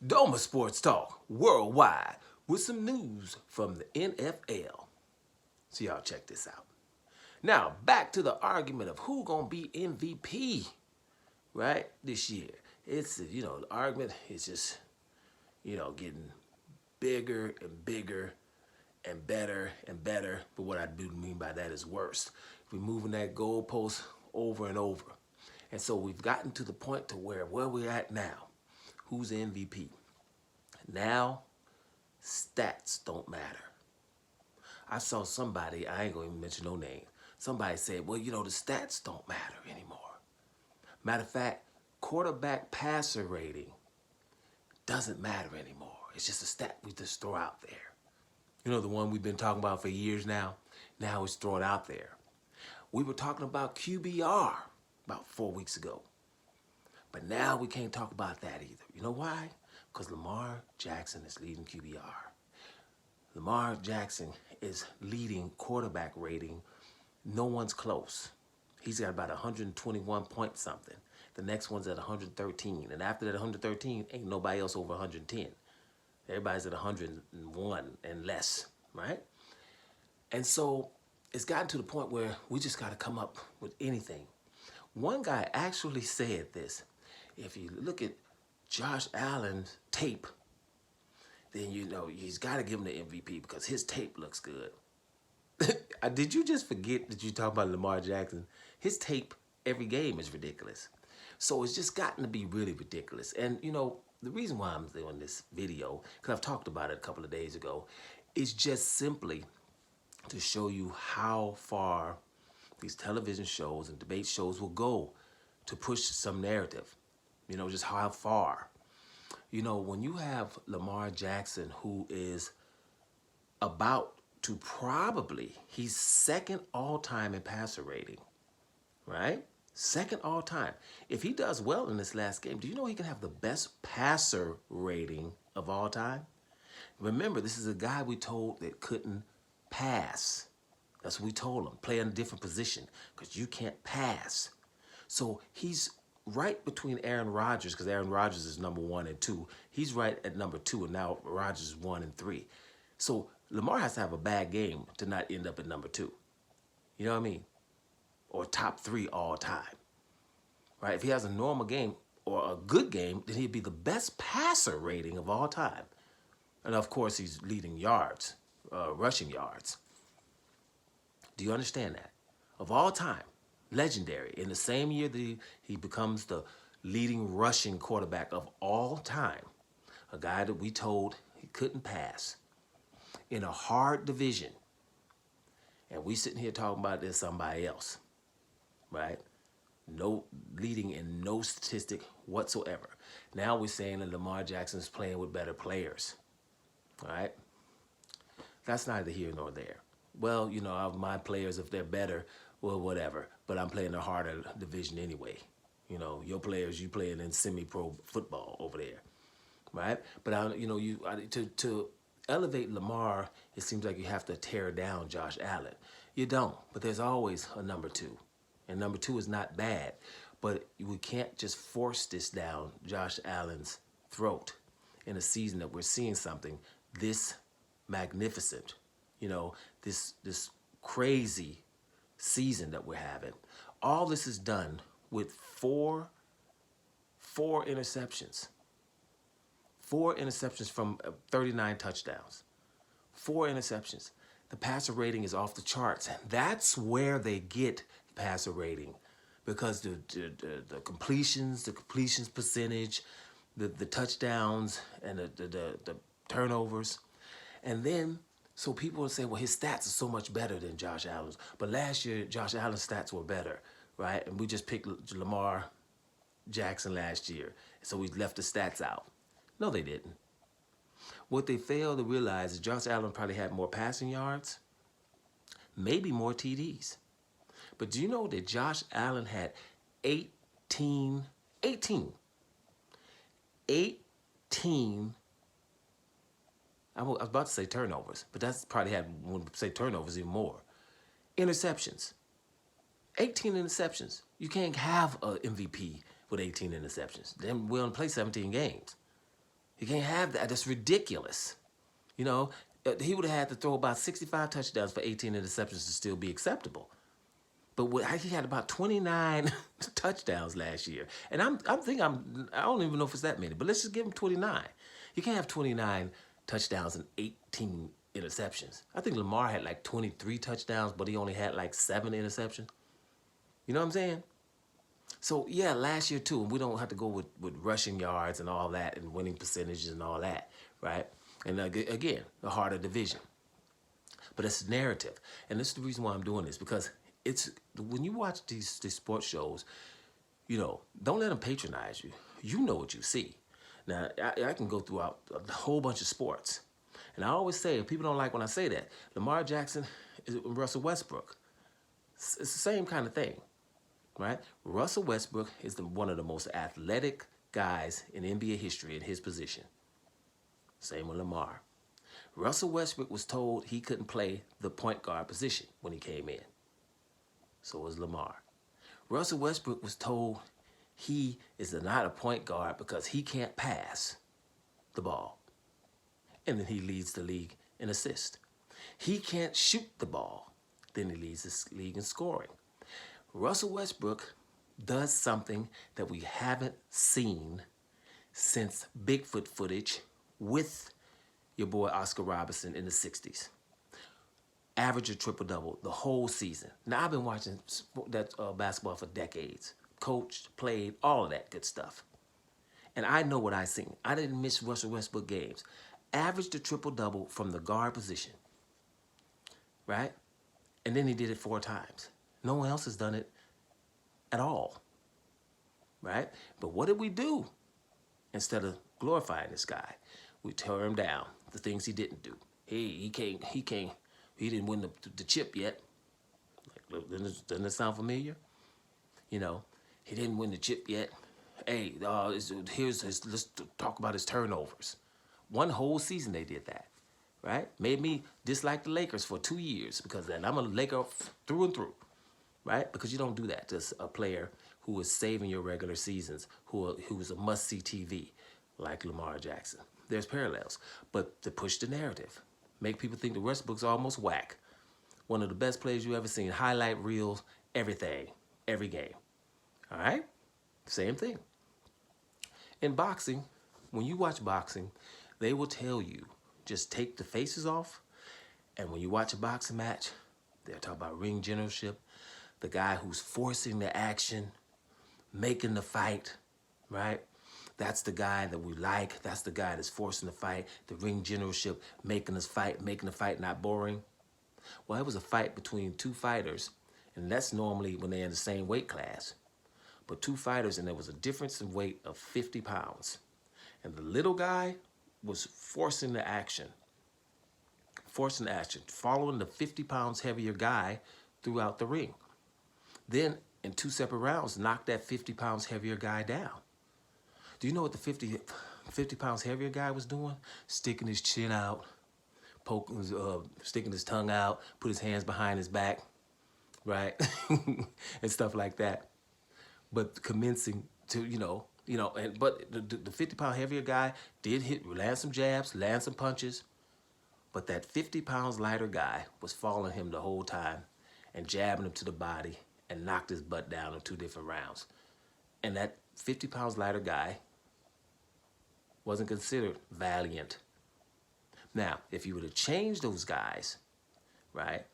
Doma Sports Talk worldwide with some news from the NFL. So y'all check this out. Now back to the argument of who gonna be MVP, right, this year. It's the argument is just getting bigger and bigger and better. But what I do mean by that is worse. We're moving that goalpost over and over. And so we've gotten to the point to where we're at now. Who's the MVP? Now, stats don't matter. I saw somebody, I ain't gonna even mention no name, somebody said, well, the stats don't matter anymore. Matter of fact, quarterback passer rating doesn't matter anymore. It's just a stat we just throw out there. The one we've been talking about for years now. Now it's thrown out there. We were talking about QBR about 4 weeks ago. But now we can't talk about that either. You know why? Because Lamar Jackson is leading QBR. Lamar Jackson is leading quarterback rating. No one's close. He's got about 121 point something. The next one's at 113. And after that 113, ain't nobody else over 110. Everybody's at 101 and less, right? And so it's gotten to the point where we just got to come up with anything. One guy actually said this. If you look at Josh Allen's tape, then he's got to give him the MVP because his tape looks good. Did you just forget that you talk about Lamar Jackson? His tape every game is ridiculous. So it's just gotten to be really ridiculous. And, the reason why I'm doing this video, because I've talked about it a couple of days ago, is just simply to show you how far these television shows and debate shows will go to push some narrative. Just how far. When you have Lamar Jackson, who is about to he's second all-time in passer rating, right? Second all-time. If he does well in this last game, do you know he can have the best passer rating of all time? Remember, this is a guy we told that couldn't pass. That's what we told him. Play in a different position because you can't pass. So he's right between Aaron Rodgers, because Aaron Rodgers is number 1 and 2. He's right at number 2, and now Rodgers is 1 and 3. So Lamar has to have a bad game to not end up at number 2. You know what I mean? Or top 3 all time. Right? If he has a normal game or a good game, then he'd be the best passer rating of all time. And of course, he's leading yards, rushing yards. Do you understand that? Of all time, legendary. In the same year that he becomes the leading rushing quarterback of all time, a guy that we told he couldn't pass in a hard division. And we sitting here talking about this somebody else, right? No leading in no statistic whatsoever. Now we're saying that Lamar Jackson is playing with better players, all right? That's neither here nor there. Well, my players, if they're better, well, whatever. But I'm playing a harder division anyway. Your players, you playing in semi-pro football over there, right? But to elevate Lamar, it seems like you have to tear down Josh Allen. You don't, but there's always a number 2. And number 2 is not bad, but we can't just force this down Josh Allen's throat in a season that we're seeing something this magnificent, this crazy season that we're having. All this is done with four interceptions. 4 interceptions from 39 touchdowns. 4 interceptions. The passer rating is off the charts. That's where they get passer rating, because the completions, the completions percentage, the touchdowns, and the turnovers. And then, so people will say, well, his stats are so much better than Josh Allen's. But last year, Josh Allen's stats were better, right? And we just picked Lamar Jackson last year. So we left the stats out. No, they didn't. What they failed to realize is Josh Allen probably had more passing yards, maybe more TDs. But do you know that Josh Allen had 18, I was about to say turnovers, but that's probably had, when we say turnovers, even more. Interceptions. 18 interceptions. You can't have an MVP with 18 interceptions. Then we only play 17 games. You can't have that. That's ridiculous. You know, he would have had to throw about 65 touchdowns for 18 interceptions to still be acceptable. But he had about 29 touchdowns last year. And I don't even know if it's that many, but let's just give him 29. You can't have 29 touchdowns and 18 interceptions. I think Lamar had like 23 touchdowns, but he only had like 7 interceptions. You know what I'm saying? So, yeah, last year, too, we don't have to go with rushing yards and all that and winning percentages and all that, right? And again, a harder division. But it's narrative. And this is the reason why I'm doing this, because it's when you watch these sports shows, you know, don't let them patronize you. You know what you see. Now, I can go throughout a whole bunch of sports. And I always say, if people don't like when I say that, Lamar Jackson is Russell Westbrook. It's the same kind of thing, right? Russell Westbrook is one of the most athletic guys in NBA history in his position. Same with Lamar. Russell Westbrook was told he couldn't play the point guard position when he came in. So was Lamar. Russell Westbrook was told he is not a point guard because he can't pass the ball. And then he leads the league in assists. He can't shoot the ball. Then he leads the league in scoring. Russell Westbrook does something that we haven't seen since Bigfoot footage with your boy Oscar Robertson in the 60s. Average a triple-double the whole season. Now, I've been watching basketball for decades. Coached, played, all of that good stuff. And I know what I seen. I didn't miss Russell Westbrook games. Averaged a triple-double from the guard position, right? And then he did it 4 times. No one else has done it at all, right? But what did we do? Instead of glorifying this guy, we tear him down, the things he didn't do. He didn't win the chip yet. Like, doesn't it sound familiar? You know, he didn't win the chip yet. Hey, let's talk about his turnovers. One whole season they did that, right? Made me dislike the Lakers for 2 years because then I'm a Laker through and through, right? Because you don't do that to a player who is saving your regular seasons, who is a must-see TV, like Lamar Jackson. There's parallels, but to push the narrative, make people think the Westbrook's almost whack. One of the best players you ever seen, highlight reels, everything, every game. All right? Same thing. In boxing, when you watch boxing, they will tell you, just take the faces off, and when you watch a boxing match, they'll talk about ring generalship, the guy who's forcing the action, making the fight, right? That's the guy that we like. That's the guy that's forcing the fight, the ring generalship, making us fight, making the fight not boring. Well, it was a fight between 2 fighters, and that's normally when they're in the same weight class. But 2 fighters, and there was a difference in weight of 50 pounds. And the little guy was forcing the action, following the 50 pounds heavier guy throughout the ring. Then, in 2 separate rounds, knocked that 50 pounds heavier guy down. Do you know what the 50 pounds heavier guy was doing? Sticking his chin out, sticking his tongue out, put his hands behind his back, right? And stuff like that. But commencing to, but the 50 pound heavier guy did land some jabs, land some punches, but that 50 pounds lighter guy was following him the whole time and jabbing him to the body and knocked his butt down in 2 different rounds. And that 50 pounds lighter guy wasn't considered valiant. Now, if you would have changed those guys, right,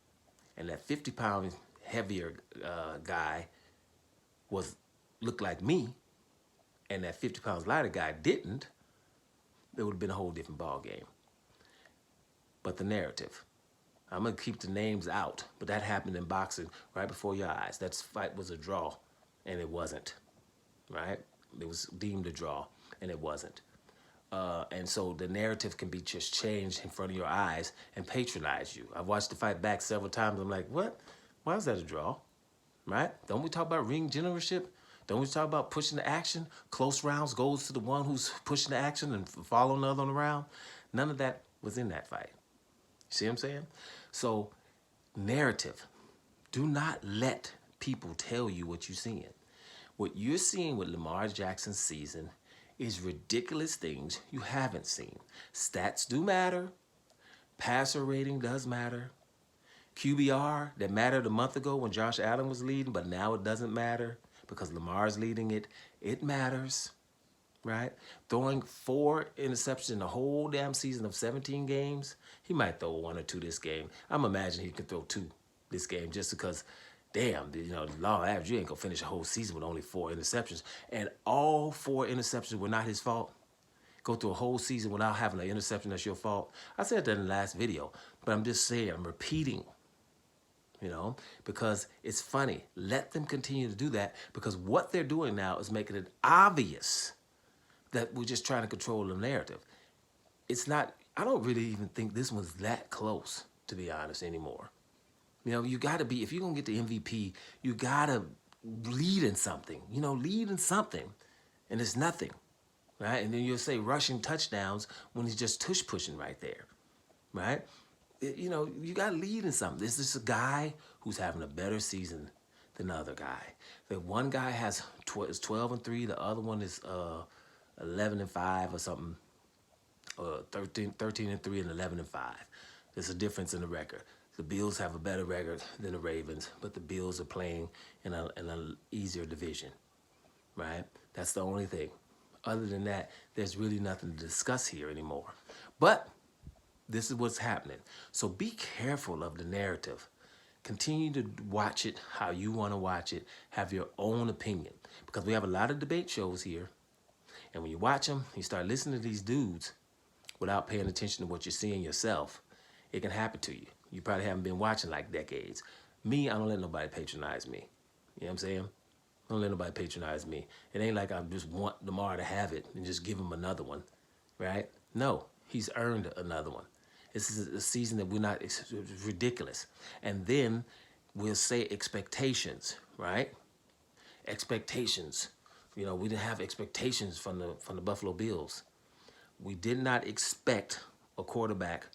and that 50 pound heavier guy looked like me, and that 50 pounds lighter guy didn't, it would have been a whole different ball game. But the narrative, I'm going to keep the names out, but that happened in boxing right before your eyes. That fight was a draw, and it wasn't, right? It was deemed a draw, and it wasn't. And so the narrative can be just changed in front of your eyes and patronize you. I've watched the fight back several times. I'm like, what? Why is that a draw? Right? Don't we talk about ring generalship? Don't we talk about pushing the action? Close rounds goes to the one who's pushing the action and following the other on the round. None of that was in that fight. You see what I'm saying? So, narrative. Do not let people tell you what you're seeing. What you're seeing with Lamar Jackson's season is ridiculous things you haven't seen. Stats do matter. Passer rating does matter. QBR that mattered a month ago when Josh Allen was leading, but now it doesn't matter because Lamar's leading it. It matters, right? Throwing 4 interceptions in the whole damn season of 17 games, he might throw 1 or 2 this game. I'm imagining he could throw 2 this game just because, damn, the law of average, you ain't gonna finish a whole season with only 4 interceptions. And all 4 interceptions were not his fault. Go through a whole season without having an interception that's your fault. I said that in the last video, but I'm just saying, I'm repeating, because it's funny. Let them continue to do that because what they're doing now is making it obvious that we're just trying to control the narrative. It's not, I don't really even think this one's that close, to be honest, anymore. You got to be, if you're going to get the MVP, you got to lead in something, lead in something. And it's nothing, right? And then you'll say rushing touchdowns when he's just tush pushing right there, right? You got to lead in something. This is a guy who's having a better season than the other guy. The one guy is 12-3, the other one is 11-5 or something, 13-3 and 11-5. There's a difference in the record. The Bills have a better record than the Ravens, but the Bills are playing in an easier division, right? That's the only thing. Other than that, there's really nothing to discuss here anymore. But this is what's happening. So be careful of the narrative. Continue to watch it how you want to watch it. Have your own opinion. Because we have a lot of debate shows here. And when you watch them, you start listening to these dudes without paying attention to what you're seeing yourself, it can happen to you. You probably haven't been watching like decades. Me, I don't let nobody patronize me. You know what I'm saying? I don't let nobody patronize me. It ain't like I just want Lamar to have it and just give him another one, right? No, he's earned another one. This is a season that we're not, it's ridiculous. And then we'll say expectations, right? Expectations. We didn't have expectations from the Buffalo Bills. We did not expect a quarterback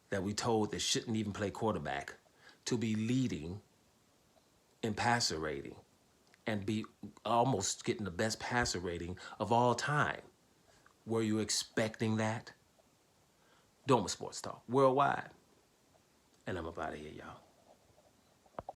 that we told that shouldn't even play quarterback to be leading in passer rating and be almost getting the best passer rating of all time. Were you expecting that? Doma Sports Talk Worldwide. And I'm up out of here, y'all.